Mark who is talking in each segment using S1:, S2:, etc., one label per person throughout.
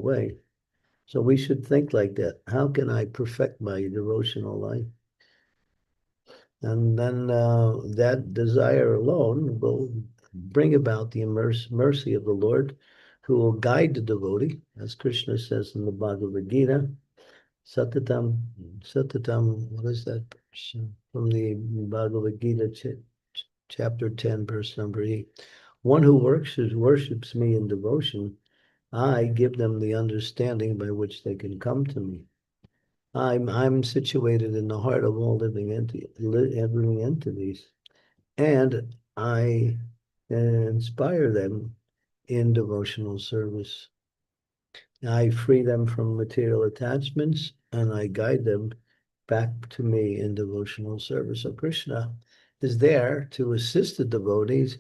S1: way. So we should think like that. How can I perfect my devotional life? And then that desire alone will bring about the mercy of the Lord, who will guide the devotee, as Krishna says in the Bhagavad Gita. Satatam, Satatam, what is that? From the Bhagavad Gita, chapter 10, verse number 8. One who worships me in devotion, I give them the understanding by which they can come to me. I'm situated in the heart of all living entities, and I inspire them in devotional service. I free them from material attachments, and I guide them back to me in devotional service. So Krishna is there to assist the devotees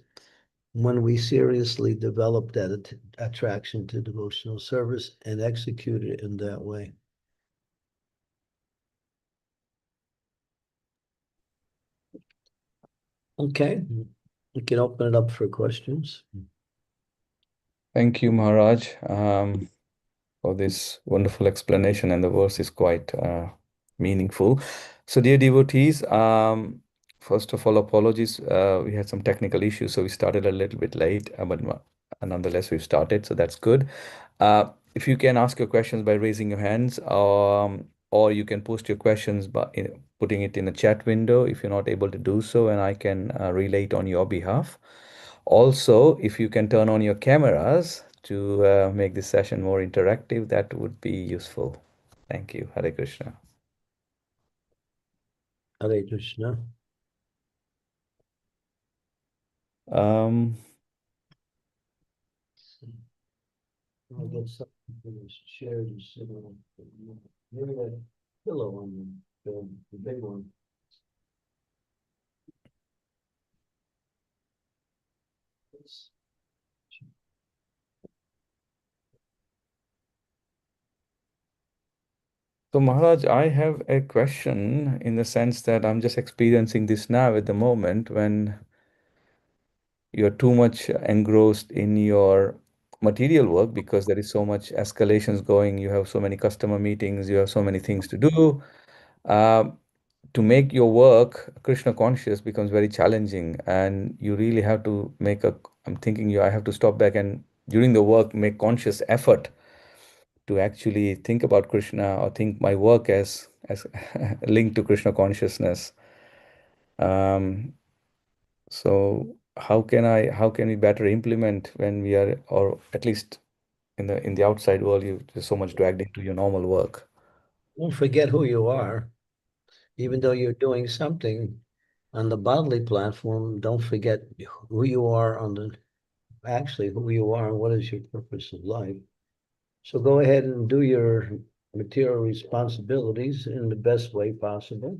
S1: when we seriously develop that attraction to devotional service and execute it in that way. Okay, we can open it up for questions.
S2: Thank you, Maharaj, for this wonderful explanation, and the verse is quite meaningful. So, dear devotees, first of all, apologies. We had some technical issues, so we started a little bit late, but nonetheless, we've started, so that's good. If you can ask your questions by raising your hands, or you can post your questions by putting it in the chat window if you're not able to do so, and I can relay it on your behalf. Also, if you can turn on your cameras to make this session more interactive, that would be useful. Thank you. Hare Krishna.
S1: Hare Krishna.
S2: Um,
S1: I'll get something for this chair to sit on. Maybe that pillow on the big one.
S2: so, Maharaj, I have a question in the sense that I'm just experiencing this now at the moment when you're too much engrossed in your material work because there is so much escalations going. You have so many customer meetings, you have so many things to do. Uh, to make your work Krishna conscious becomes very challenging, and you really have to I'm thinking I have to stop back and during the work make conscious effort to actually think about Krishna or think my work as linked to Krishna consciousness. Um, so how can we better implement when we are, or at least in the outside world, you're so much dragged into your normal work?
S1: Don't forget who you are. Even though you're doing something on the bodily platform, don't forget who you are on the actually who you are and what is your purpose of life. So go ahead and do your material responsibilities in the best way possible.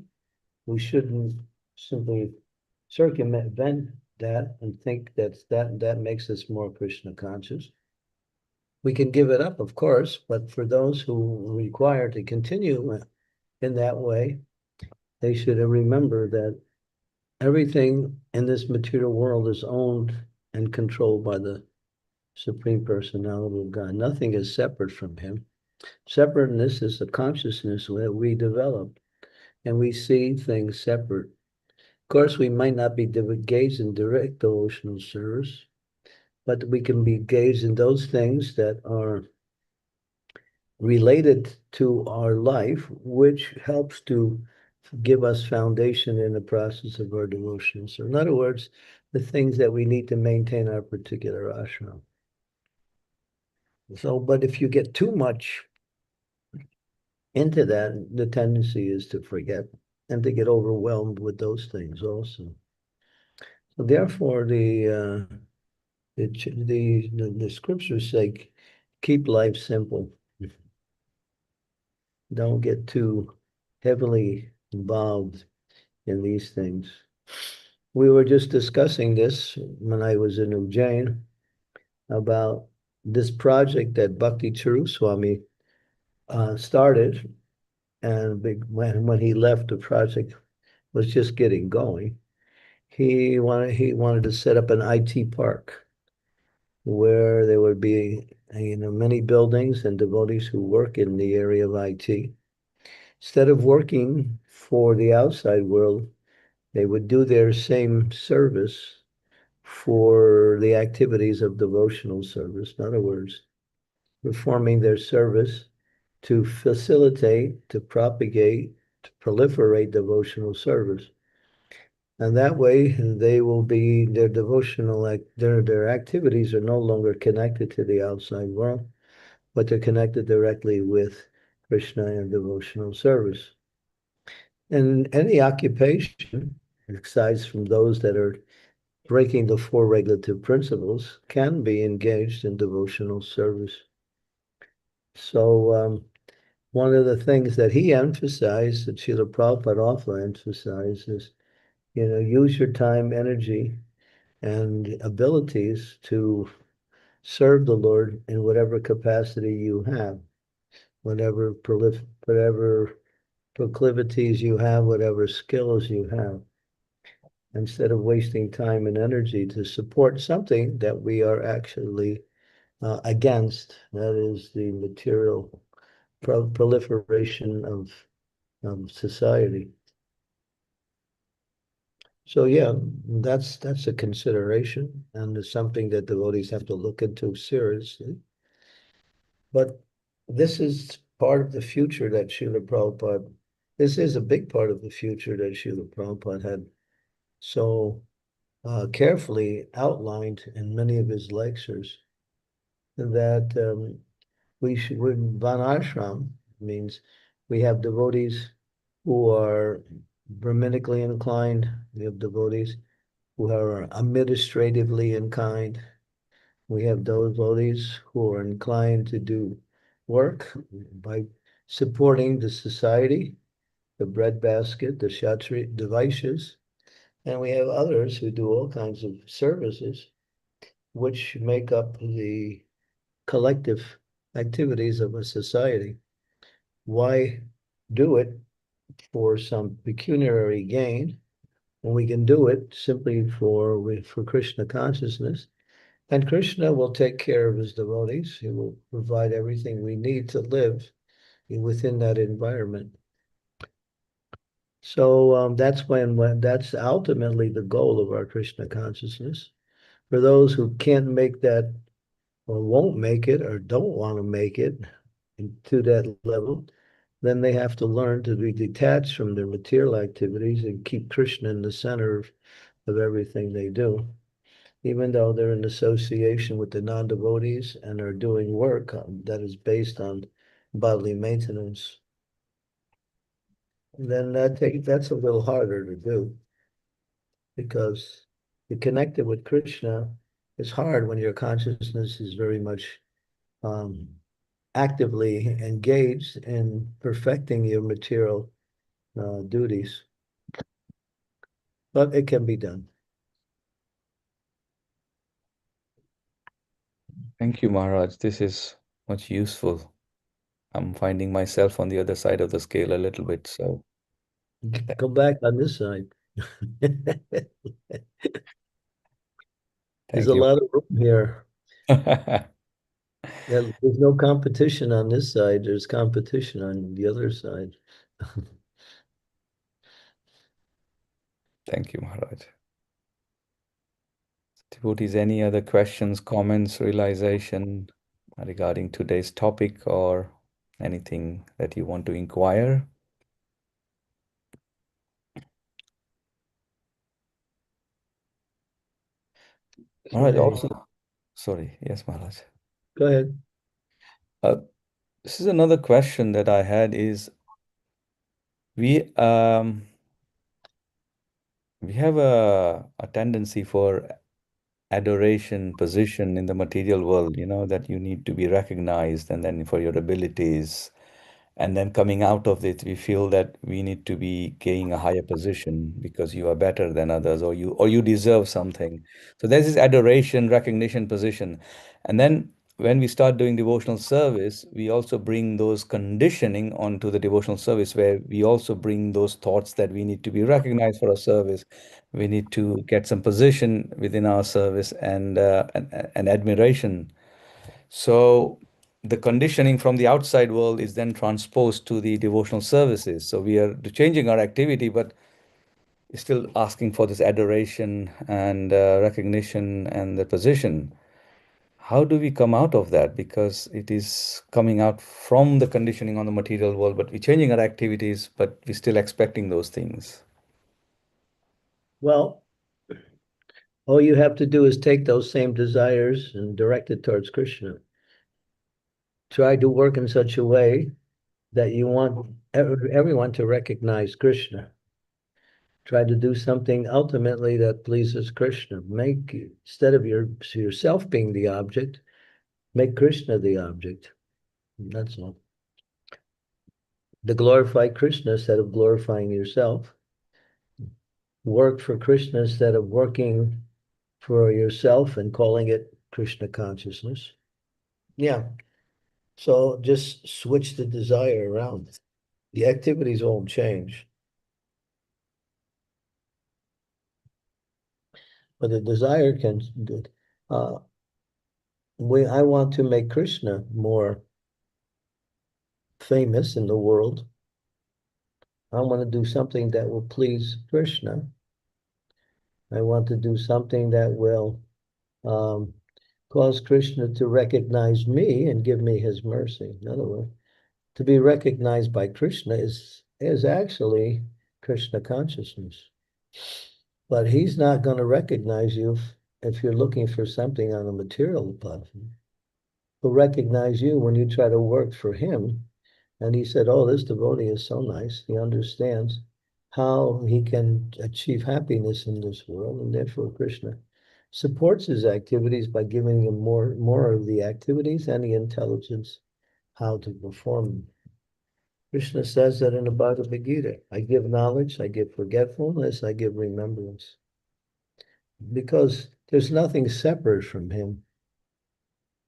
S1: We shouldn't simply circumvent that and think that makes us more Krishna conscious. We can give it up, of course, but for those who require to continue in that way, they should remember that everything in this material world is owned and controlled by the Supreme Personality of God. Nothing is separate from Him. Separateness is a consciousness that we develop, and we see things separate. Of course, we might not be engaged in direct devotional service, but we can be engaged in those things that are related to our life, which helps to give us foundation in the process of our devotion. So in other words, the things that we need to maintain our particular ashram. So, but if you get too much into that, the tendency is to forget and to get overwhelmed with those things also. So therefore, the scriptures say, keep life simple. Don't get too heavily involved in these things. We were just discussing this when I was in Ujjain about this project that Bhakti Charu Swami started, and when he left, the project was just getting going. He wanted to set up an IT park where there would be many buildings and devotees who work in the area of IT. Instead of working for the outside world, they would do their same service for the activities of devotional service. In other words, performing their service to facilitate, to propagate, to proliferate devotional service. And that way they will be their devotional their activities are no longer connected to the outside world, but they're connected directly with Krishna and devotional service. And any occupation, aside from those that are breaking the four regulative principles, can be engaged in devotional service. So one of the things that he emphasized, that Srila Prabhupada also emphasized, is, use your time, energy, and abilities to serve the Lord in whatever capacity you have, whatever proclivities you have, whatever skills you have, instead of wasting time and energy to support something that we are actually against, that is the material proliferation of society. So yeah, that's a consideration, and it's something that devotees have to look into seriously. But this is part of the future that Srila Prabhupada, this is a big part of the future that Srila Prabhupada had so carefully outlined in many of his lectures, that we should, when Van Ashram means we have devotees who are Brahminically inclined, we have devotees who are administratively inclined, we have those devotees who are inclined to do work by supporting the society, the breadbasket, the Kshatri, the Vaishyas, and we have others who do all kinds of services, which make up the collective activities of a society. Why do it for some pecuniary gain when we can do it simply for Krishna consciousness? And Krishna will take care of his devotees. He will provide everything we need to live within that environment. So that's when that's ultimately the goal of our Krishna consciousness. For those who can't make that, or won't make it, or don't want to make it to that level, then they have to learn to be detached from their material activities and keep Krishna in the center of everything they do, even though they're in association with the non-devotees and are doing work that is based on bodily maintenance. And then that's a little harder to do, because you're connected with Krishna. It's hard when your consciousness is very much um, actively engaged in perfecting your material duties, but it can be done.
S2: Thank you, Maharaj. This is much useful. I'm finding myself on the other side of the scale a little bit, so
S1: Go back on this side. There's
S2: thank
S1: a
S2: you.
S1: lot of room here. There's no competition on this side. There's competition on the other side.
S2: Thank you, Maharaj. Devotees, any other questions, comments, realization regarding today's topic or anything that you want to inquire? Maharaj,
S1: Okay,
S2: also, sorry, yes, Maharaj.
S1: go ahead.
S2: Uh, this is another question that I had is we we have a tendency for adoration position in the material world, that you need to be recognized and then for your abilities. And then coming out of it, we feel that we need to be gaining a higher position because you are better than others, or you deserve something. So there's this adoration, recognition, position. And then when we start doing devotional service, we also bring those conditioning onto the devotional service, where we also bring those thoughts that we need to be recognized for our service. We need to get some position within our service and admiration. So the conditioning from the outside world is then transposed to the devotional services. So we are changing our activity, but still asking for this adoration and recognition and the position. How do we come out of that? Because it is coming out from the conditioning on the material world, but we're changing our activities, but we're still expecting those things.
S1: Well, all you have to do is take those same desires and direct it towards Krishna. Try to work in such a way that you want everyone to recognize Krishna. Try to do something ultimately that pleases Krishna. Make, instead of yourself being the object, make Krishna the object. That's all. To glorify Krishna instead of glorifying yourself. Work for Krishna instead of working for yourself and calling it Krishna consciousness. Yeah. So just switch the desire around. The activities won't change, but the desire can. Uh, I want to make Krishna more famous in the world. I want to do something that will please Krishna. I want to do something that will um, cause Krishna to recognize me and give me his mercy. In other words, to be recognized by Krishna is actually Krishna consciousness. But he's not going to recognize you if you're looking for something on a material platform. He'll recognize you when you try to work for him. And he said, oh, this devotee is so nice. He understands how he can achieve happiness in this world. And therefore, Krishna supports his activities by giving him more of the activities and the intelligence how to perform them. Krishna says that in the Bhagavad Gita, I give knowledge, I give forgetfulness, I give remembrance. Because there's nothing separate from him,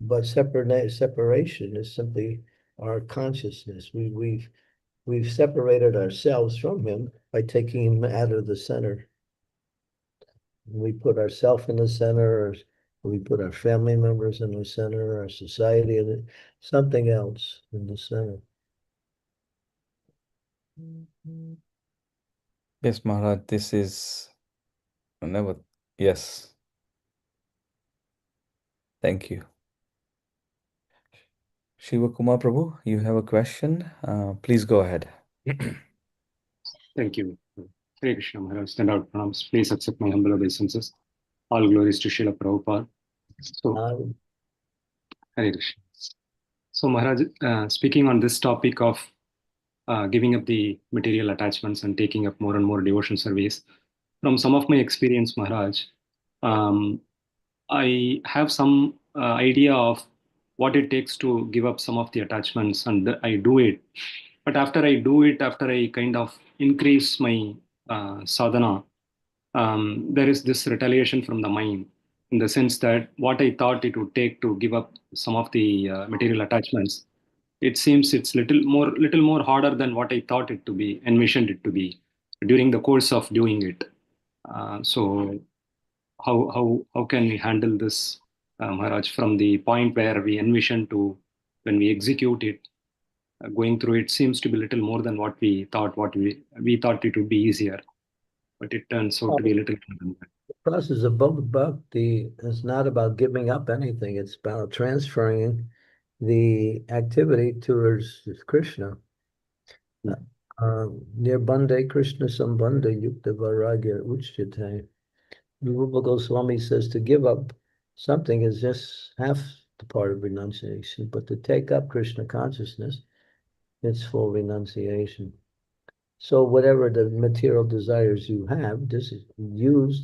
S1: but separation is simply our consciousness. We've separated ourselves from him by taking him out of the center. We put ourselves in the center, or we put our family members in the center, our society, and something else in the center.
S2: Yes, Maharaj, this is never. Yes, thank you. Shiva Kumar Prabhu, you have a question? Please go ahead.
S3: Thank you. Hare Krishna Maharaj, stand out pranams. Please accept my humble obeisances. All glories to Srila Prabhupada. So, Hare Krishna. So, Maharaj, speaking on this topic of giving up the material attachments and taking up more and more devotion service, from some of my experience, Maharaj, um, I have some idea of what it takes to give up some of the attachments, and I do it. But after I do it, after I kind of increase my sadhana, there is this retaliation from the mind in the sense that what I thought it would take to give up some of the material attachments, it seems it's little more harder than what I thought it to be, envisioned it to be during the course of doing it. So how can we handle this, Maharaj, from the point where we envision to when we execute it? Going through it seems to be little more than what we thought. What we thought it would be easier, but it turns out to be a little more than that.
S1: The process of bhakti is not about giving up anything. It's about transferring the activity towards Krishna. Nirbandhe Krishna Sambandha Yukta Vairagya Uchyate. Rupa Goswami says to give up something is just half the part of renunciation, but to take up Krishna consciousness, it's full renunciation. So whatever the material desires you have, just use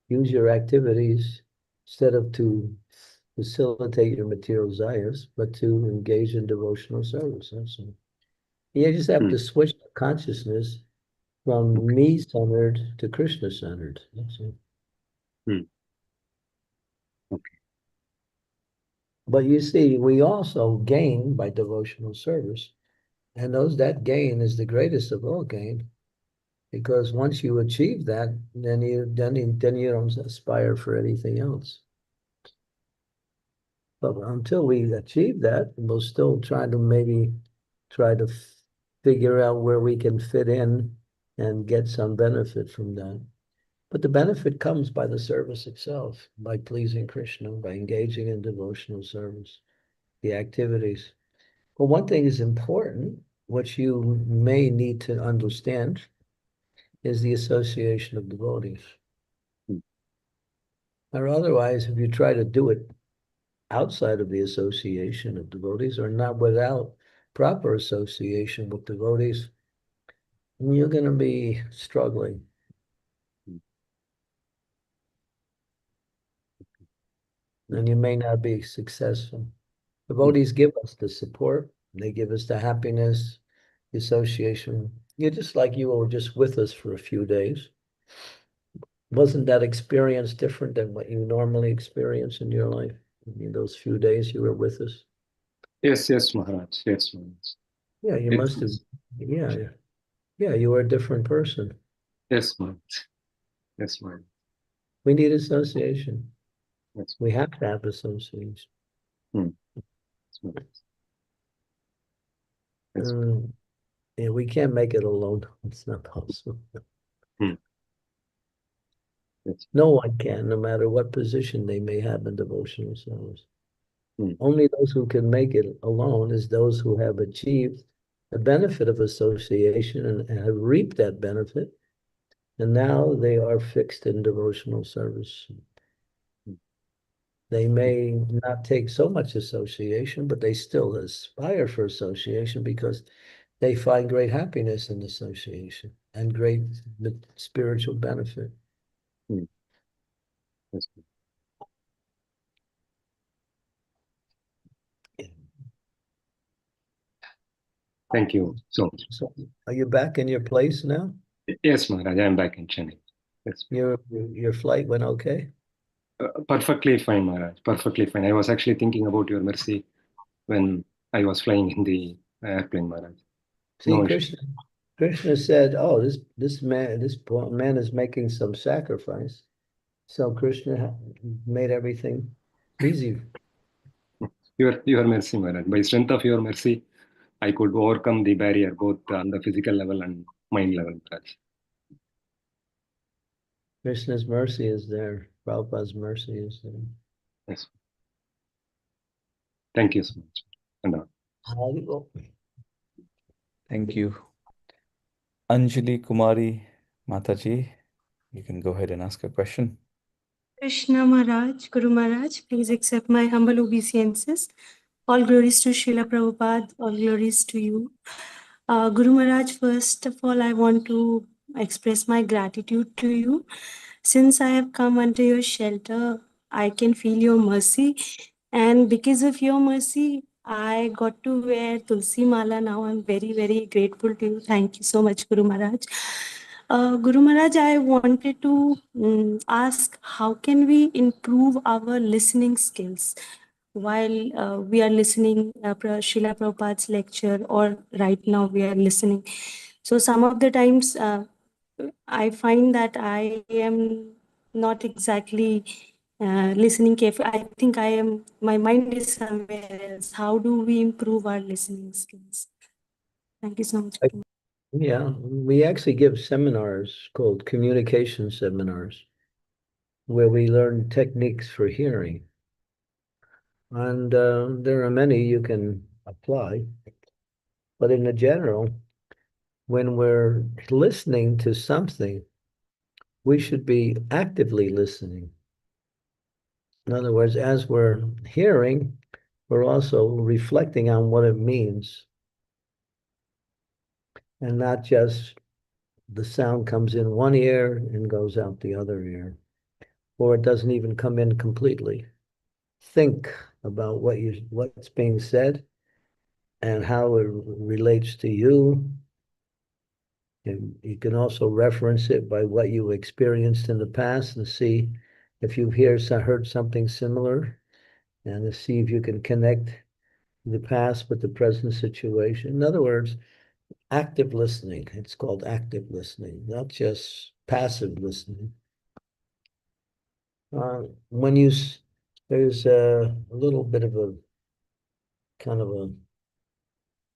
S1: your activities instead of to facilitate your material desires, but to engage in devotional service. That's all. You just have to switch the consciousness from me-centered to Krishna-centered. That's it.
S3: Okay.
S1: But you see, we also gain by devotional service, and that gain is the greatest of all gain, because once you achieve that, then you don't aspire for anything else. But until we achieve that, we'll still try to maybe try to figure out where we can fit in and get some benefit from that. But the benefit comes by the service itself, by pleasing Krishna, by engaging in devotional service, the activities. Well, one thing is important, which you may need to understand, is the association of devotees. Or otherwise, if you try to do it outside of the association of devotees or not without proper association with devotees, you're going to be struggling. And you may not be successful. Devotees give us the support, they give us the happiness, the association. You're just like you were just with us for a few days. Wasn't that experience different than what you normally experience in your life? I mean, those few days you were with us?
S3: Yes, yes, Maharaj. Yes, Maharaj.
S1: Yeah, you
S3: Yes,
S1: must have. Yeah, yeah, you were a different person.
S3: yes, Maharaj. Yes, Maharaj.
S1: We need association.
S3: Yes.
S1: We have to have association.
S3: Yes, Maharaj. Yes.
S1: Yeah, we can't make it alone. It's not possible.
S3: Yes.
S1: No one can, no matter what position they may have in devotional service.
S3: Hmm.
S1: Only those who can make it alone is those who have achieved the benefit of association and have reaped that benefit. And now they are fixed in devotional service. They may not take so much association, but they still aspire for association because they find great happiness in association and great spiritual benefit.
S3: Yes. Thank you so much.
S1: So, are you back in your place now?
S3: Yes, Maharaj, I am back in Chennai. Yes.
S1: Your flight went okay?
S3: Perfectly fine, Maharaj. Perfectly fine. I was actually thinking about your mercy when I was flying in the airplane, Maharaj.
S1: See,
S3: No issue.
S1: Krishna said, "Oh, this man is making some sacrifice." So Krishna made everything easy.
S3: Your mercy, Maharaj. By strength of your mercy, I could overcome the barrier both on the physical level and mind level, Maharaj.
S1: Krishna's mercy is there. Prabhupada's mercy is there.
S3: Yes. Thank you so much. And
S2: Thank you. Anjali Kumari Mataji, you can go ahead and ask a question.
S4: Krishna Maharaj, Guru Maharaj, please accept my humble obeisances. All glories to Srila Prabhupada, all glories to you. Guru Maharaj, first of all, I want to express my gratitude to you. Since I have come under your shelter, I can feel your mercy. And because of your mercy, I got to wear Tulsi Mala now. I'm very, very grateful to you. Thank you so much, Guru Maharaj. Guru Maharaj, I wanted to ask, how can we improve our listening skills while we are listening Srila Prabhupada's lecture, or right now we are listening? So some of the times I find that I am not exactly listening carefully. I think my mind is somewhere else. How do we improve our listening skills? Thank you so much.
S1: Yeah, we actually give seminars called communication seminars where we learn techniques for hearing. And there are many you can apply. But in the general, when we're listening to something, we should be actively listening. In other words, as we're hearing, we're also reflecting on what it means. And not just the sound comes in one ear and goes out the other ear, or it doesn't even come in completely. Think about what's being said and how it relates to you. And you can also reference it by what you experienced in the past and see if you've heard something similar, and to see if you can connect the past with the present situation. In other words, active listening. It's called active listening, not just passive listening. When you There's a little bit of a kind of a,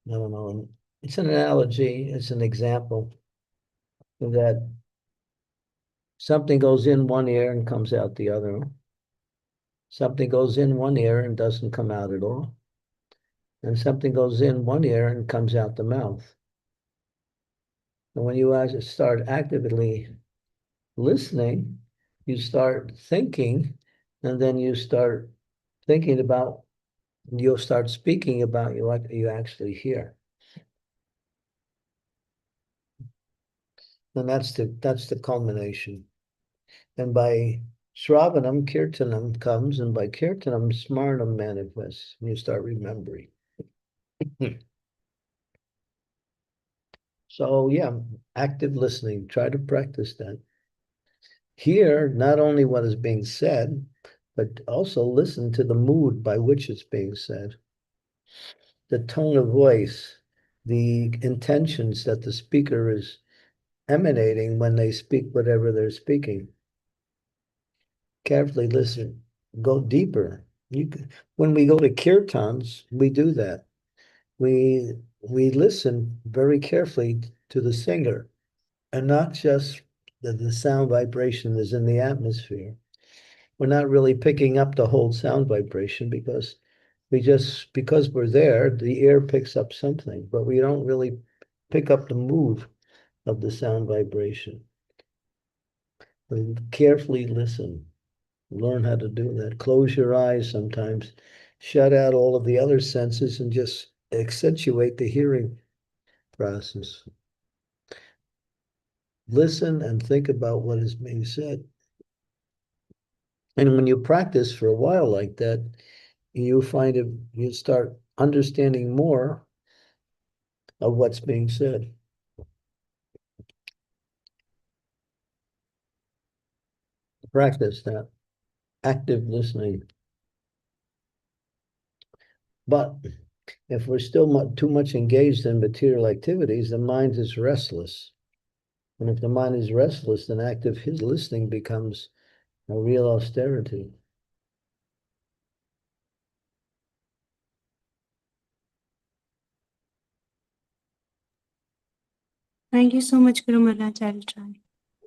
S1: I don't know, it's an analogy, it's an example that something goes in one ear and comes out the other. Something goes in one ear and doesn't come out at all. And something goes in one ear and comes out the mouth. And when you actually start actively listening, you start thinking, and then you start thinking about, you'll start speaking about what you actually hear. And that's the culmination. And by Shravanam, Kirtanam comes, and by Kirtanam, Smarnam manifests, and you start remembering. So yeah, active listening, try to practice that. Hear not only what is being said, but also listen to the mood by which it's being said, the tone of voice, the intentions that the speaker is emanating when they speak whatever they're speaking. Carefully listen, go deeper. When we go to kirtans, we do that. We listen very carefully to the singer, and not just the sound vibration is in the atmosphere. We're not really picking up the whole sound vibration because we're there, the ear picks up something, but we don't really pick up the move of the sound vibration. We carefully listen. Learn how to do that. Close your eyes sometimes. Shut out all of the other senses and just accentuate the hearing process. Listen and think about what is being said. And when you practice for a while like that, you find it, you start understanding more of what's being said. Practice that active listening. But if we're still too much engaged in material activities, the mind is restless. And if the mind is restless, then active listening becomes a real austerity.
S4: Thank you so much, Guru Maharaj. I'll try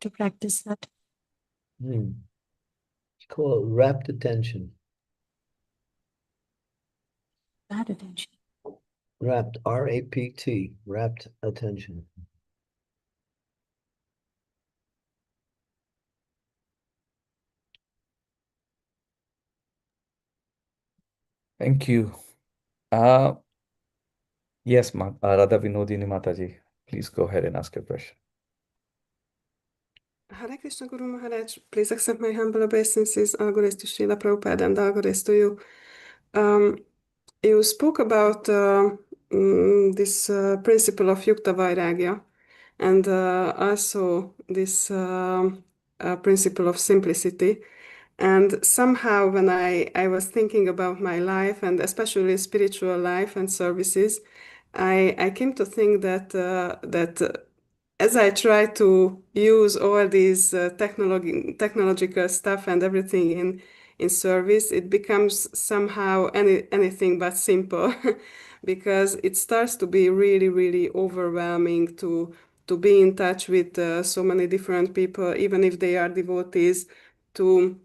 S4: to practice that.
S1: It's called rapt attention.
S4: Bad attention.
S1: Rapt, R-A-P-T, rapt attention.
S2: Thank you. Yes, Radha Vinodini Mataji, please go ahead and ask your question.
S5: Hare Krishna Guru Maharaj, please accept my humble obeisances. All glories to Srila Prabhupada and all glories to you. You spoke about this principle of Yukta Vairagya and also this principle of simplicity. And somehow when I was thinking about my life and especially spiritual life and services, I came to think that as I try to use all these technological stuff and everything in service, it becomes somehow anything but simple because it starts to be really, really overwhelming to be in touch with so many different people, even if they are devotees, to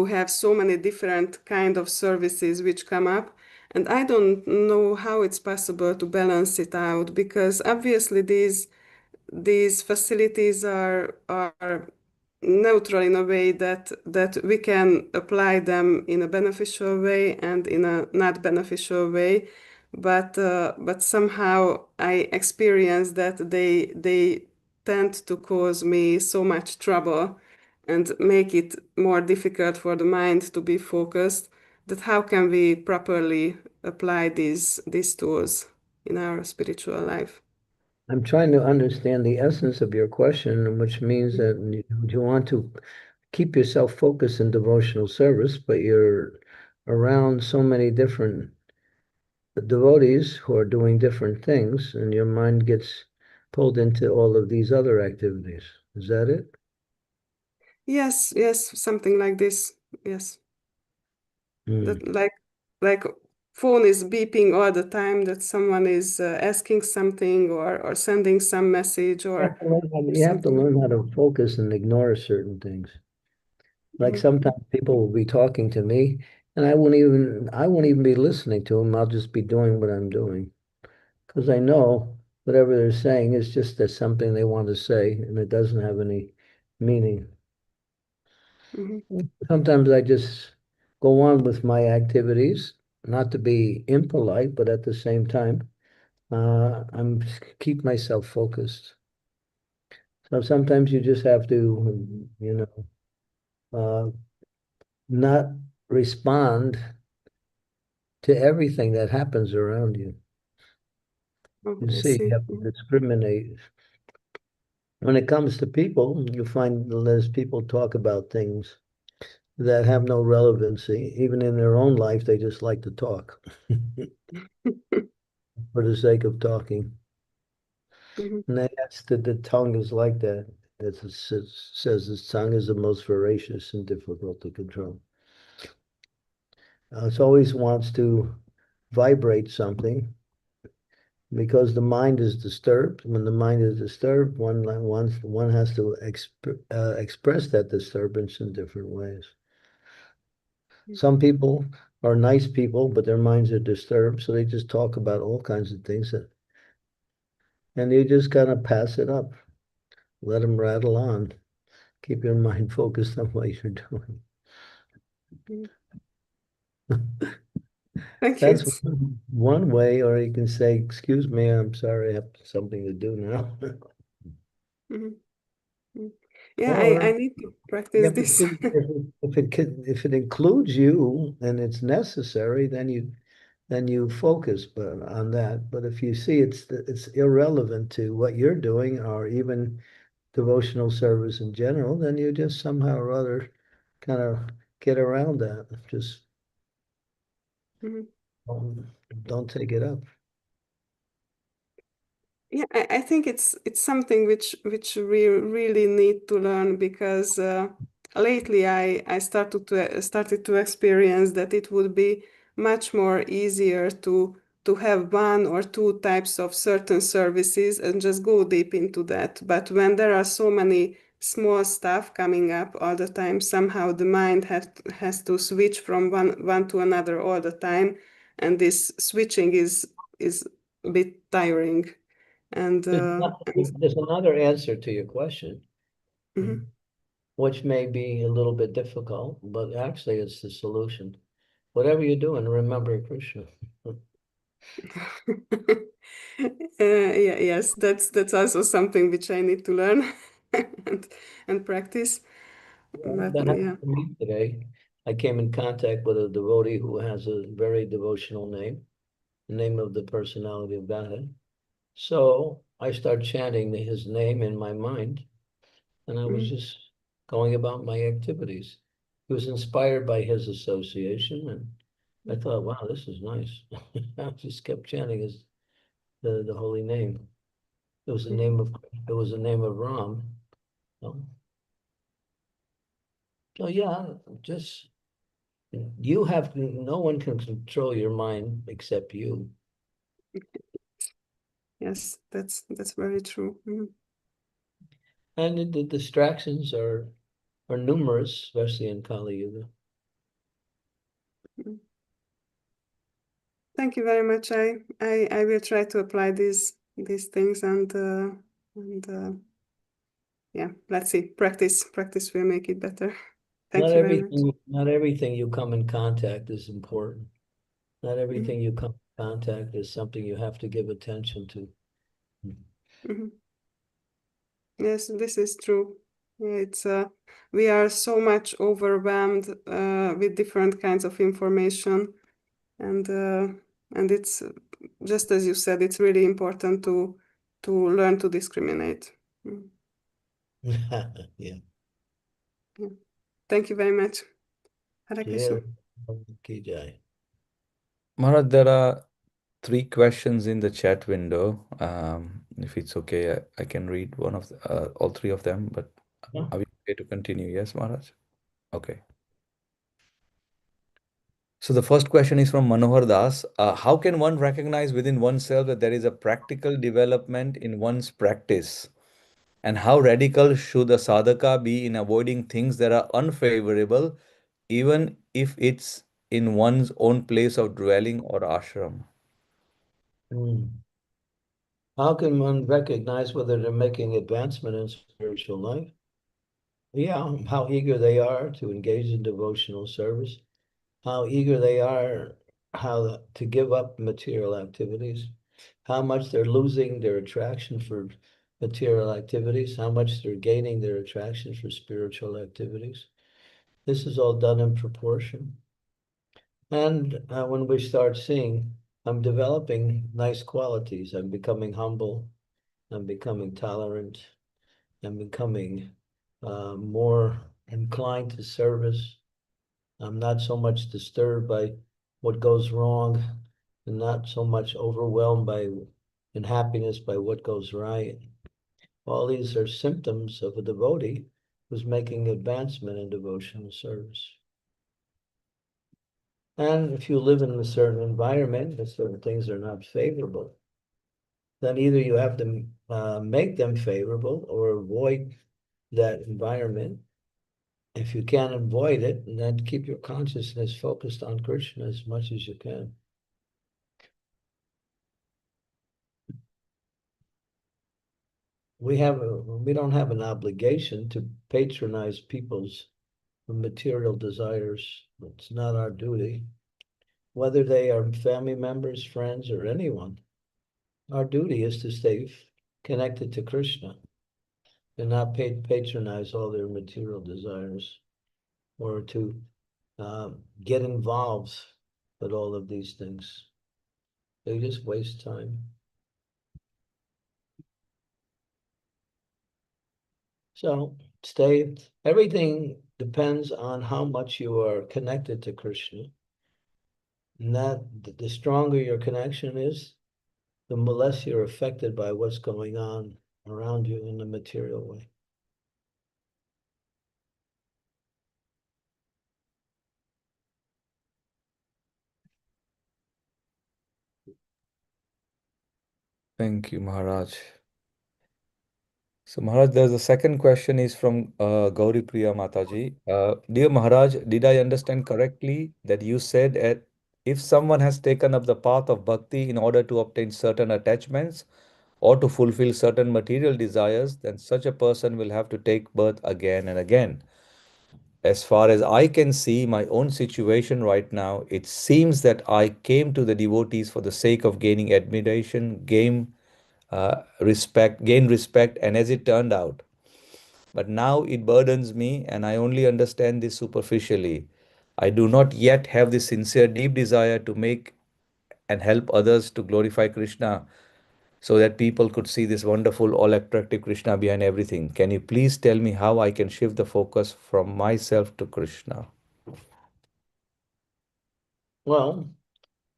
S5: have so many different kind of services which come up. And I don't know how it's possible to balance it out because obviously these facilities are neutral in a way that we can apply them in a beneficial way and in a not beneficial way, but somehow I experience that they tend to cause me so much trouble and make it more difficult for the mind to be focused. That how can we properly apply these tools in our spiritual life?
S1: I'm trying to understand the essence of your question, which means that you want to keep yourself focused in devotional service, but you're around so many different devotees who are doing different things, and your mind gets pulled into all of these other activities. Is that it?
S5: Yes, something like this. Yes. that like phone is beeping all the time, that someone is asking something or sending some message or
S1: You have to
S5: something.
S1: learn how to focus and ignore certain things. Like
S5: Mhm.
S1: sometimes people will be talking to me and I won't even be listening to them. I'll just be doing what I'm doing. Because I know whatever they're saying is just that something they want to say and it doesn't have any meaning.
S5: Mhm.
S1: Sometimes I just go on with my activities, not to be impolite, but at the same time, I'm keep myself focused. So sometimes you just have to, uh, not respond to everything that happens around you.
S5: Oh,
S1: You
S5: I
S1: see,
S5: see.
S1: you have to discriminate. When it comes to people, you find there's people talk about things that have no relevancy. Even in their own life, they just like to talk for the sake of talking.
S5: Mhm.
S1: And that's the tongue is like that. It says the tongue is the most voracious and difficult to control. It always wants to vibrate something because the mind is disturbed. When the mind is disturbed, one has to express that disturbance in different ways. Some people are nice people, but their minds are disturbed, so they just talk about all kinds of things, and you just kind of pass it up, let them rattle on. Keep your mind focused on what you're doing.
S5: Mhm. Thank you.
S1: That's one way, or you can say, "Excuse me, I'm sorry, I have something to do now."
S5: Mhm. Mhm. Yeah, I
S1: Or
S5: need to
S1: you
S5: practice
S1: have to
S5: this.
S1: see if it includes you and it's necessary, then you focus on that. But if you see it's irrelevant to what you're doing or even devotional service in general, then you just somehow or other kind of get around that. Just
S5: Mhm.
S1: don't take it up.
S5: Yeah, I think it's something which we really need to learn, because lately I started to experience that it would be much more easier to have one or two types of certain services and just go deep into that. But when there are so many small stuff coming up all the time, somehow the mind has to switch from one to another all the time, and this switching is a bit tiring. And
S1: There's another answer to your question,
S5: mhm.
S1: which may be a little bit difficult, but actually it's the solution. Whatever you're doing, remember Krishna.
S5: Yeah, yes, that's also something which I need to learn and and practice. But
S1: That
S5: yeah.
S1: happened to me today. I came in contact with a devotee who has a very devotional name, the name of the personality of Godhead. So I start chanting his name in my mind, and I was
S5: Mhm.
S1: just going about my activities. He was inspired by his association, and I thought, wow, this is nice. I just kept chanting the holy name. It was the
S5: Mhm.
S1: name of Ram. So, so yeah, just no one can control your mind except you.
S5: Yes, that's very true. Mhm.
S1: And the distractions are numerous, especially in Kali Yuga.
S5: Mhm. Thank you very much. I will try to apply these things, and yeah, let's see. Practice will make it better. Thank you very much.
S1: Not everything you come in contact is important. Not
S5: Mhm.
S1: everything you come in contact is something you have to give attention to.
S5: Mhm. Yes, this is true. Yeah, it's we are so much overwhelmed with different kinds of information, and it's just as you said, it's really important to learn to discriminate. Mm.
S1: Yeah.
S5: Yeah. Thank you very much. Hare Krishna.
S1: Jai Ki Jai.
S2: Maharaj, there are three questions in the chat window. If it's okay, I can read one of all three of them, but
S1: Yeah.
S2: are we okay to continue? Yes, Maharaj? Okay. So the first question is from Manohar Das. How can one recognize within oneself that there is a practical development in one's practice? And how radical should a sadhaka be in avoiding things that are unfavorable, even if it's in one's own place of dwelling or ashram?
S1: How can one recognize whether they're making advancement in spiritual life? Yeah, how eager they are to engage in devotional service, how eager they are to give up material activities, how much they're losing their attraction for material activities, how much they're gaining their attraction for spiritual activities. This is all done in proportion. And when we start seeing, I'm developing nice qualities. I'm becoming humble. I'm becoming tolerant. I'm becoming more inclined to service. I'm not so much disturbed by what goes wrong and not so much overwhelmed by in happiness by what goes right. All these are symptoms of a devotee who's making advancement in devotional service. And if you live in a certain environment and certain things are not favorable, then either you have to make them favorable or avoid that environment. If you can't avoid it, then keep your consciousness focused on Krishna as much as you can. We don't have an obligation to patronize people's material desires. It's not our duty. Whether they are family members, friends, or anyone, our duty is to stay connected to Krishna and not patronize all their material desires or to get involved with all of these things. They just waste time. So everything depends on how much you are connected to Krishna. And that the stronger your connection is, the less you're affected by what's going on around you in the material way.
S2: Thank you, Maharaj. So, Maharaj, there's a second question is from Gauri Priya Mataji. Dear Maharaj, did I understand correctly that you said that if someone has taken up the path of bhakti in order to obtain certain attachments or to fulfill certain material desires, then such a person will have to take birth again and again? As far as I can see my own situation right now, it seems that I came to the devotees for the sake of gaining admiration, gain respect, and as it turned out. But now it burdens me, and I only understand this superficially. I do not yet have the sincere, deep desire to make and help others to glorify Krishna so that people could see this wonderful, all attractive Krishna behind everything. Can you please tell me how I can shift the focus from myself to Krishna?
S1: Well,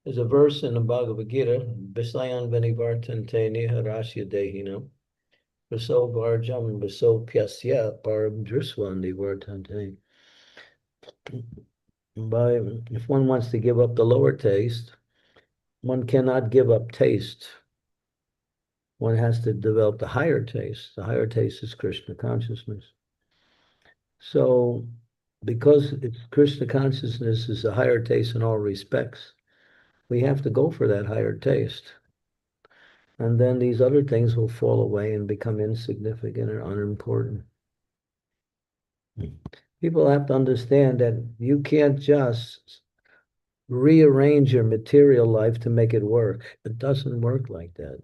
S1: there's a verse in the Bhagavad Gita, Visayan Vinivartante Niharasya Dehinam, Vaso Varjam Vaso Pyasya Param Driswan Nivartante. If one wants to give up the lower taste, one cannot give up taste. One has to develop the higher taste. The higher taste is Krishna consciousness. So, because Krishna consciousness is a higher taste in all respects, we have to go for that higher taste. And then these other things will fall away and become insignificant or unimportant. People have to understand that you can't just rearrange your material life to make it work. It doesn't work like that.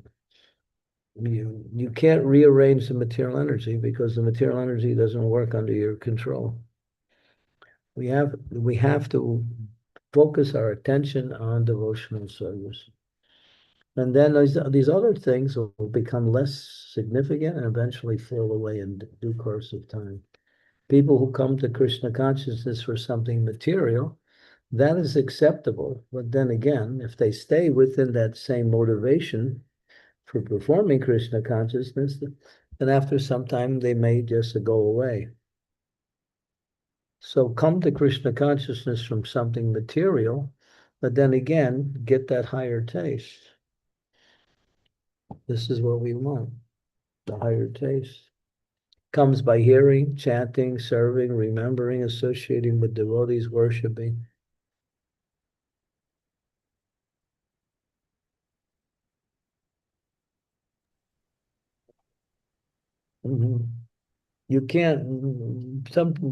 S1: You can't rearrange the material energy because the material energy doesn't work under your control. We have to focus our attention on devotional service. And then these other things will become less significant and eventually fall away in due course of time. People who come to Krishna consciousness for something material, that is acceptable. But then again, if they stay within that same motivation for performing Krishna consciousness, then after some time they may just go away. So come to Krishna consciousness from something material, but then again, get that higher taste. This is what we want, the higher taste. Comes by hearing, chanting, serving, remembering, associating with devotees, worshiping. You can't,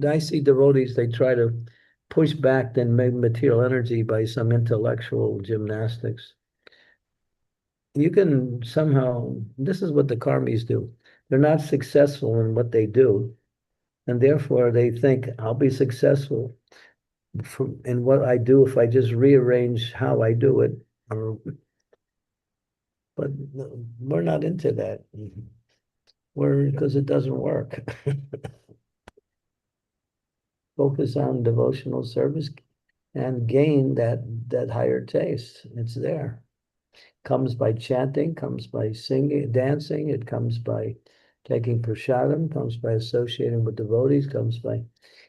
S1: I see devotees, they try to push back then material energy by some intellectual gymnastics. You can somehow, this is what the karmis do. They're not successful in what they do, and therefore they think, I'll be successful in what I do if I just rearrange how I do it. But we're not into that. Because it doesn't work. Focus on devotional service and gain that higher taste. It's there. Comes by chanting, comes by singing, dancing, it comes by taking prasadam, comes by associating with devotees, comes by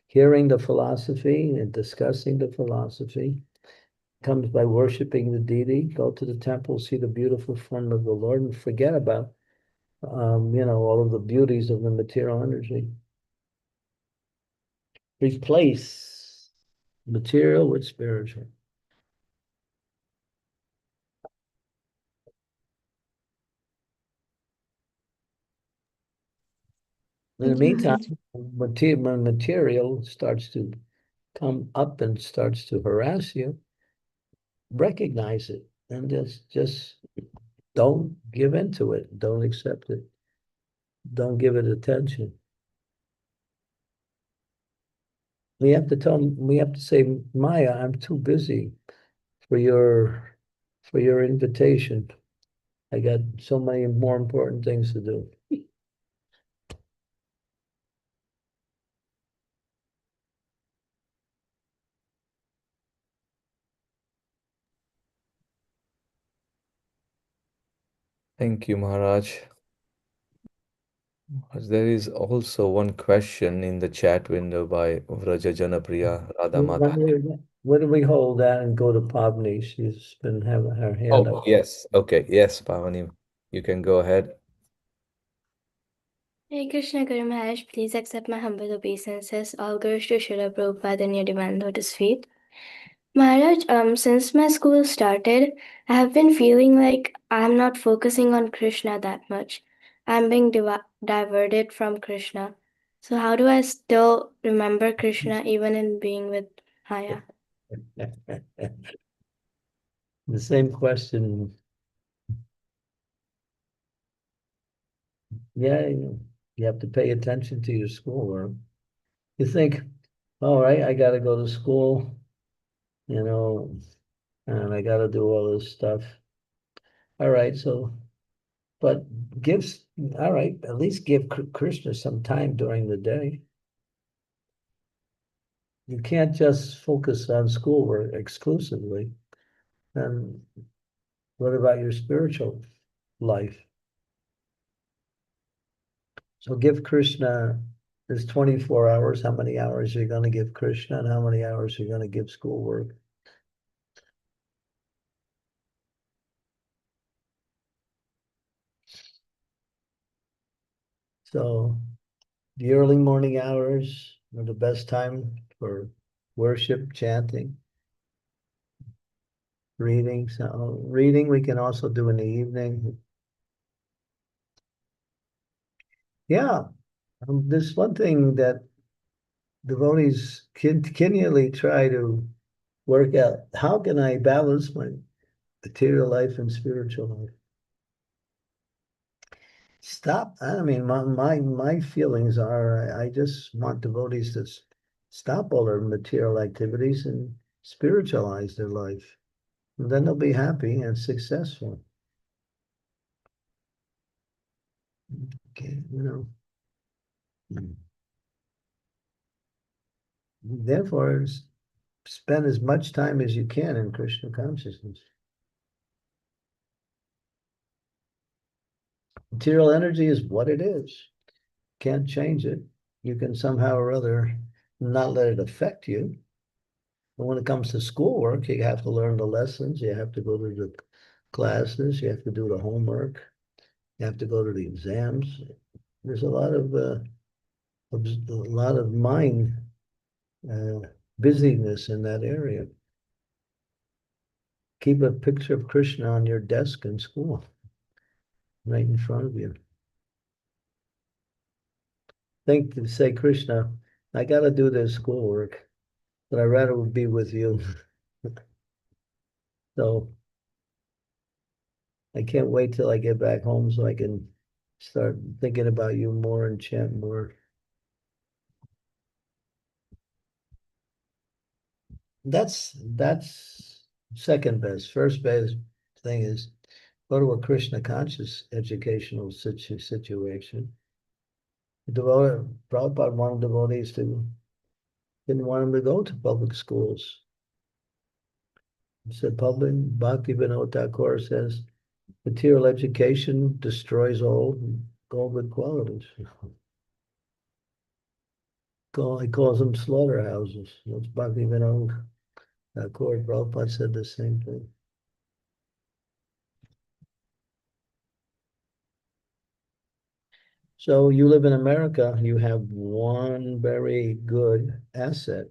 S1: hearing the philosophy and discussing the philosophy, comes by worshiping the deity, go to the temple, see the beautiful form of the Lord, and forget about all of the beauties of the material energy. Replace material with spiritual. In the meantime, when material starts to come up and starts to harass you, recognize it and just don't give in to it. Don't accept it. Don't give it attention. We have to say, Maya, I'm too busy for your invitation. I got so many more important things to do.
S2: Thank you, Maharaj. There is also one question in the chat window by Vraja Janapriya Radha Mata.
S1: When do we hold that and go to Pavni? She's been having her hand up.
S2: Yes. Okay. Yes, Pavani, you can go ahead.
S6: Hare Krishna Guru Maharaj, please accept my humble obeisances. All gurus to Srila Prabhupada and your divine lotus feet. Maharaj, since my school started, I have been feeling like I'm not focusing on Krishna that much. I'm being diverted from Krishna. So how do I still remember Krishna even in being with Maya?
S1: The same question. Yeah, you have to pay attention to your schoolwork. You think, all right, I got to go to school, and I got to do all this stuff. All right, but all right, at least give Krishna some time during the day. You can't just focus on schoolwork exclusively. And what about your spiritual life? So give Krishna, there's 24 hours. How many hours are you going to give Krishna and how many hours are you going to give schoolwork? So the early morning hours are the best time for worship, chanting, reading. So reading we can also do in the evening. Yeah, there's one thing that devotees continually try to work out. How can I balance my material life and spiritual life? Stop. I mean, my feelings are I just want devotees to stop all their material activities and spiritualize their life. And then they'll be happy and successful. Okay, Therefore, spend as much time as you can in Krishna consciousness. Material energy is what it is. Can't change it. You can somehow or other not let it affect you. And when it comes to schoolwork, you have to learn the lessons, you have to go to the classes, you have to do the homework, you have to go to the exams. There's a lot of mind busyness in that area. Keep a picture of Krishna on your desk in school, right in front of you. Think to say, Krishna, I got to do this schoolwork, but I'd rather be with you. So I can't wait till I get back home so I can start thinking about you more and chant more. That's second best. First best thing is go to a Krishna conscious educational situation. Prabhupada wanted devotees didn't want them to go to public schools. He said public Bhakti Vinod Thakur says material education destroys all good qualities. He calls them slaughterhouses. That's Bhakti Vinod Thakur. Prabhupada said the same thing. So you live in America, you have one very good asset.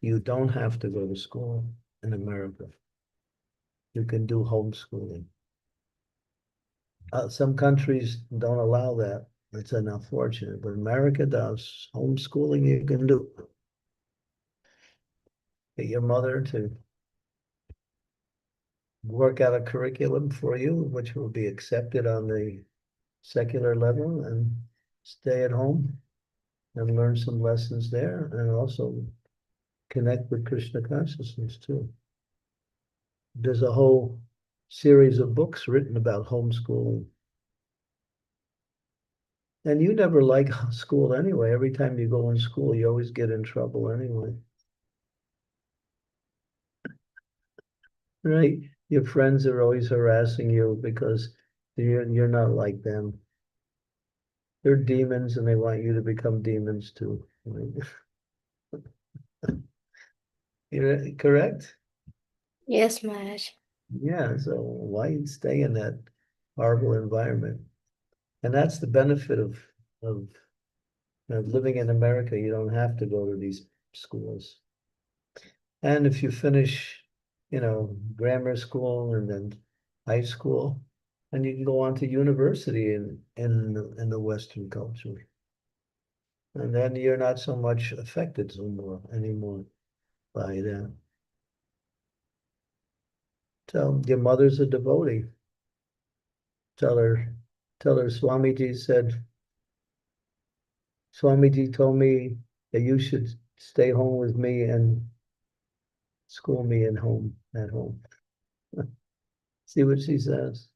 S1: You don't have to go to school in America. You can do homeschooling. Some countries don't allow that. It's unfortunate, but America does. Homeschooling you can do. Get your mother to work out a curriculum for you, which will be accepted on the secular level, and stay at home and learn some lessons there, and also connect with Krishna consciousness too. There's a whole series of books written about homeschooling. And you never like school anyway. Every time you go in school, you always get in trouble anyway. Right? Your friends are always harassing you because you're not like them. They're demons and they want you to become demons too. Right? You're correct?
S6: Yes, Maharaj.
S1: Yeah, so why stay in that horrible environment? And that's the benefit of living in America. You don't have to go to these schools. And if you finish, grammar school and then high school, and you can go on to university in the Western culture. And then you're not so much affected anymore by that. So your mother's a devotee. Tell her Swamiji said, Swamiji told me that you should stay home with me and school me at home. See what she says.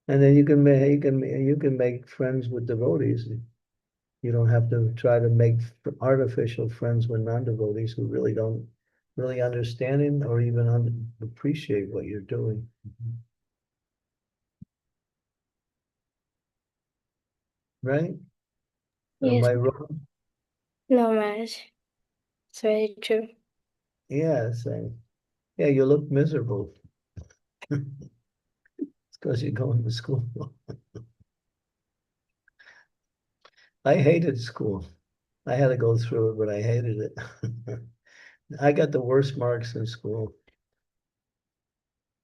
S1: And then you can make friends with devotees. You don't have to try to make artificial friends with non-devotees who really don't really understand or even appreciate what you're doing. Right? Am
S6: Yes.
S1: I wrong?
S6: No, Maharaj. It's very true.
S1: Yeah, yeah, you look miserable. It's because you're going to school. I hated school. I had to go through it, but I hated it. I got the worst marks in school.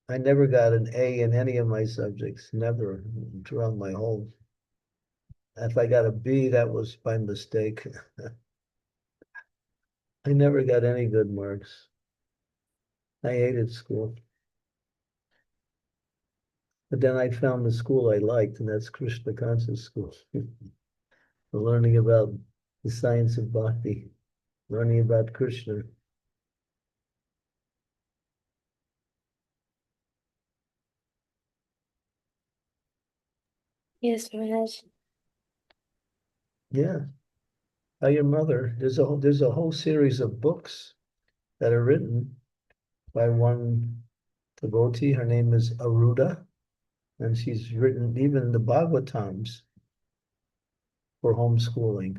S1: I never got an A in any of my subjects, never throughout my whole. If I got a B, that was by mistake. I never got any good marks. I hated school. But then I found the school I liked, and that's Krishna Conscious School. Learning about the science of bhakti, learning about Krishna.
S6: Yes, Maharaj.
S1: Yeah. By your mother. There's a whole series of books that are written by one devotee. Her name is Aruda, and she's written even the Bhagavatams for homeschooling.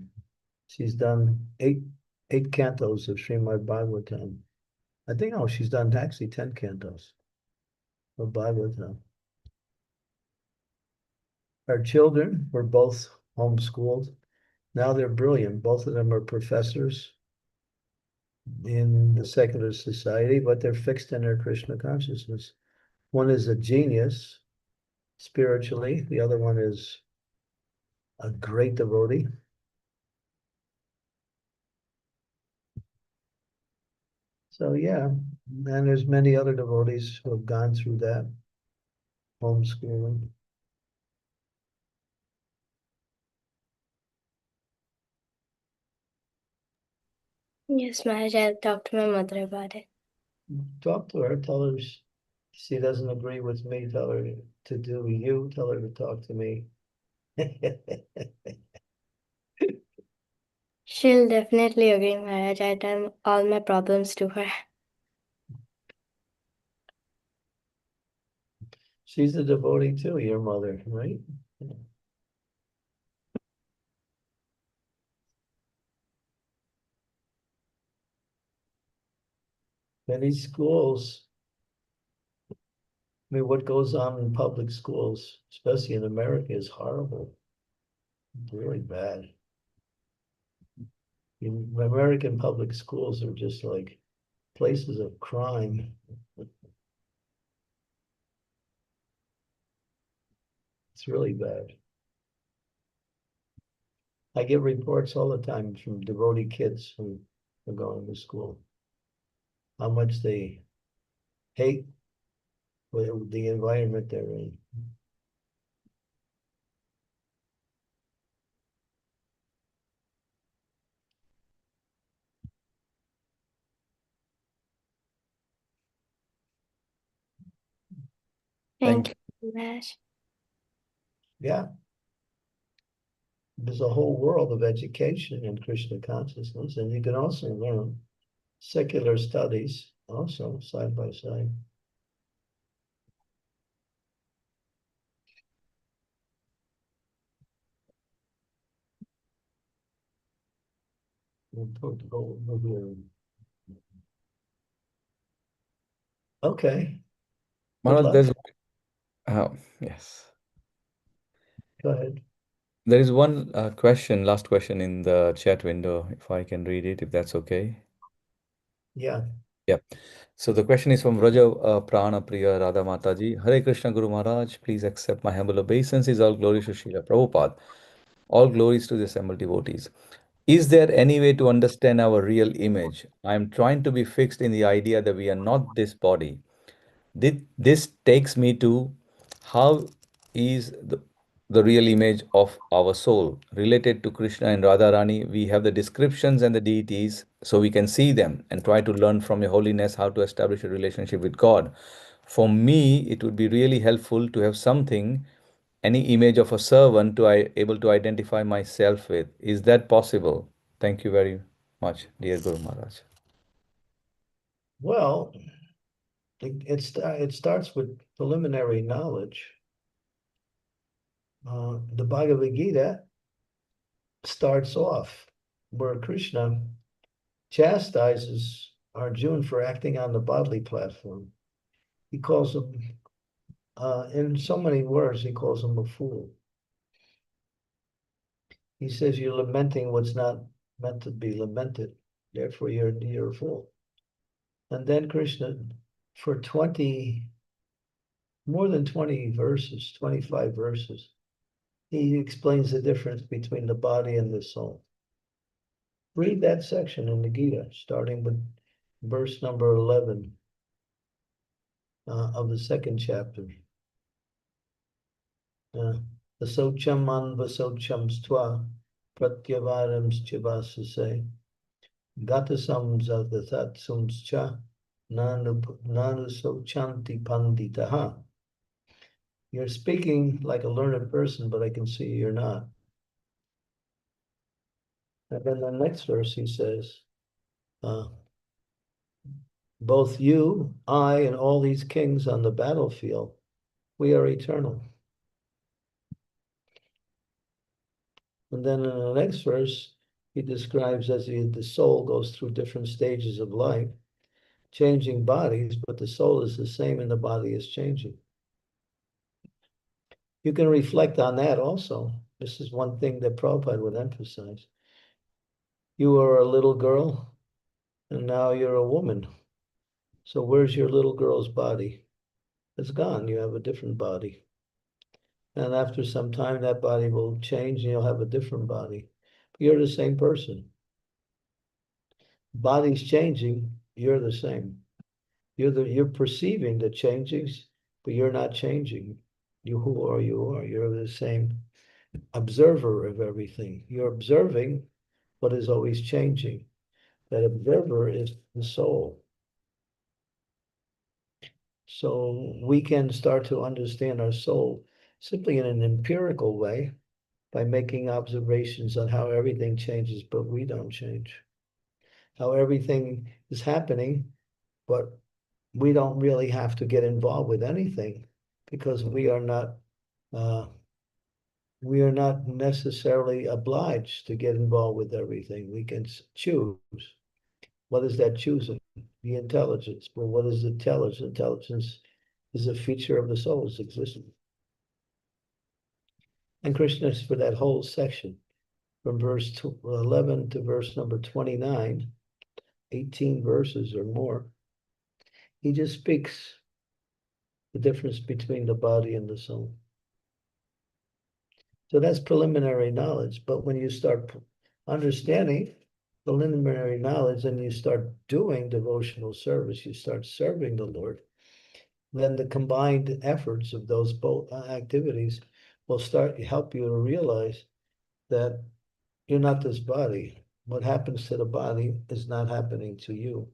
S1: She's done eight cantos of Srimad Bhagavatam. I think, oh, she's done actually 10 cantos of Bhagavatam. Our children were both homeschooled. Now they're brilliant. Both of them are professors in the secular society, but they're fixed in their Krishna consciousness. One is a genius spiritually. The other one is a great devotee. So yeah, and there's many other devotees who have gone through that homeschooling.
S6: Yes, Maharaj, I'll talk to my mother about it.
S1: Talk to her, tell her she doesn't agree with me, tell her to do you, tell her to talk to me.
S6: She'll definitely agree, Maharaj. I tell all my problems to her.
S1: She's a devotee too, your mother, right? Many schools, I mean, what goes on in public schools, especially in America, is horrible. It's really bad. American public schools are just like places of crime. It's really bad. I get reports all the time from devotee kids who are going to school, how much they hate the environment they're in.
S6: Thank you, Maharaj.
S1: Yeah. There's a whole world of education in Krishna consciousness, and you can also learn secular studies also side by side. We'll put the whole movie. Okay. Good
S2: Maharaj,
S1: luck.
S2: there's yes.
S1: Go ahead.
S2: There is one question, last question in the chat window, if I can read it, if that's okay.
S1: Yeah.
S2: Yeah. So the question is from Raja Prana Priya Radha Mataji. Hare Krishna Guru Maharaj, please accept my humble obeisances. All glories to Srila Prabhupada. All glories to the assembled devotees. Is there any way to understand our real image? I am trying to be fixed in the idea that we are not this body. This takes me to how is the real image of our soul related to Krishna and Radharani. We have the descriptions and the deities so we can see them and try to learn from your holiness how to establish a relationship with God. For me, it would be really helpful to have something, any image of a servant to able to identify myself with. Is that possible? Thank you very much, dear Guru Maharaj.
S1: Well, it starts with preliminary knowledge. The Bhagavad Gita starts off where Krishna chastises Arjuna for acting on the bodily platform. He calls him, in so many words, he calls him a fool. He says you're lamenting what's not meant to be lamented. Therefore, you're a fool. And then Krishna, for more than 20 verses, 25 verses, he explains the difference between the body and the soul. Read that section in the Gita, starting with verse number 11 of the second chapter. Vasocham man vasocham stva pratyavaram chivasase gatasam zadatat cha nanu sochanti panditaha. You're speaking like a learned person, but I can see you're not. And then the next verse he says, both you, I, and all these kings on the battlefield, we are eternal. And then in the next verse, he describes as the soul goes through different stages of life, changing bodies, but the soul is the same and the body is changing. You can reflect on that also. This is one thing that Prabhupada would emphasize. You were a little girl, and now you're a woman. So where's your little girl's body? It's gone. You have a different body. And after some time, that body will change and you'll have a different body. But you're the same person. Body's changing, you're the same. You're perceiving the changes, but you're not changing. Who are you are. You're the same observer of everything. You're observing what is always changing. That observer is the soul. So we can start to understand our soul simply in an empirical way by making observations on how everything changes, but we don't change. How everything is happening, but we don't really have to get involved with anything because we are not necessarily obliged to get involved with everything. We can choose. What is that choosing? The intelligence. Well, what is intelligence? Intelligence is a feature of the soul's existence. And Krishna, for that whole section, from verse 11 to verse number 29, 18 verses or more, he just speaks the difference between the body and the soul. So that's preliminary knowledge. But when you start understanding preliminary knowledge and you start doing devotional service, you start serving the Lord, then the combined efforts of those both activities will start to help you to realize that you're not this body. What happens to the body is not happening to you.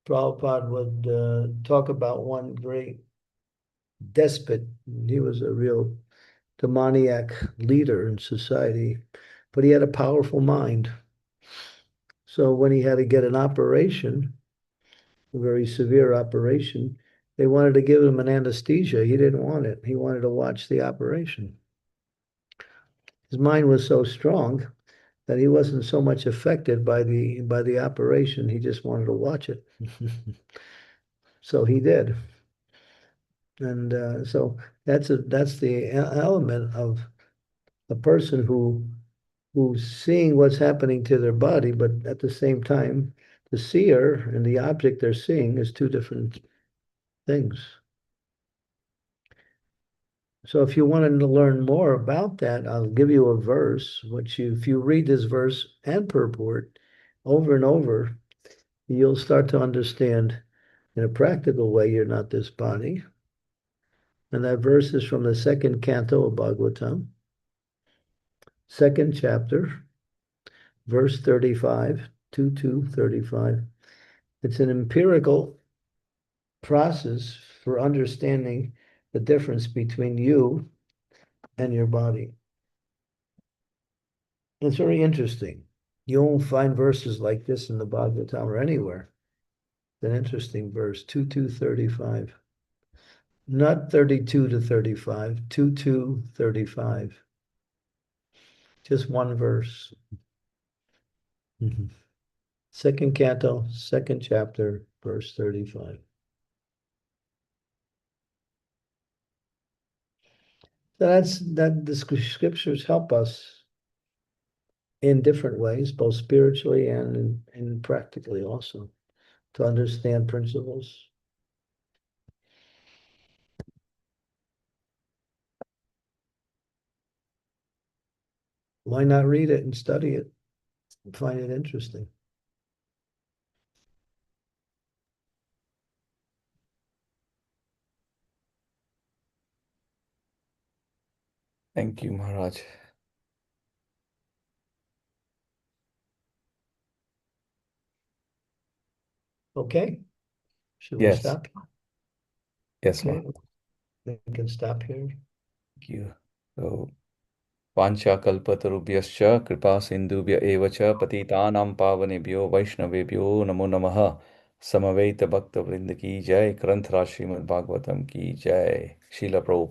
S1: Prabhupada would talk about one great despot. He was a real demoniac leader in society, but he had a powerful mind. So when he had to get an operation, a very severe operation, they wanted to give him an anesthesia. He didn't want it. He wanted to watch the operation. His mind was so strong that he wasn't so much affected by the operation. He just wanted to watch it. So he did. And so that's the element of a person who's seeing what's happening to their body, but at the same time, the seer and the object they're seeing is two different things. So if you wanted to learn more about that, I'll give you a verse, which if you read this verse and purport over and over, you'll start to understand in a practical way you're not this body. And that verse is from the second canto of Bhagavatam, second chapter, verse 35, 2:35. It's an empirical process for understanding the difference between you and your body. It's very interesting. You won't find verses like this in the Bhagavatam or anywhere. It's an interesting verse, 2:35. Not 32 to 35, 2:35. Just one verse. Second canto, second chapter, verse 35. So that the scriptures help us in different ways, both spiritually and practically also, to understand principles. Why not read it and study it and find it interesting?
S2: Thank you, Maharaj.
S1: Okay, should we
S2: Yes.
S1: stop?
S2: Yes,
S1: Okay,
S2: Maharaj.
S1: we can stop here.
S2: Thank you. So, Vancha kalpatarubhyascha kripa sindhubhya eva cha patitanam pavanebhyo vaishnavebhyo namo namaha Samaveta Bhakta Vrinda ki jai, Granthra Srimad Bhagavatam ki jai, Srila Prabhupada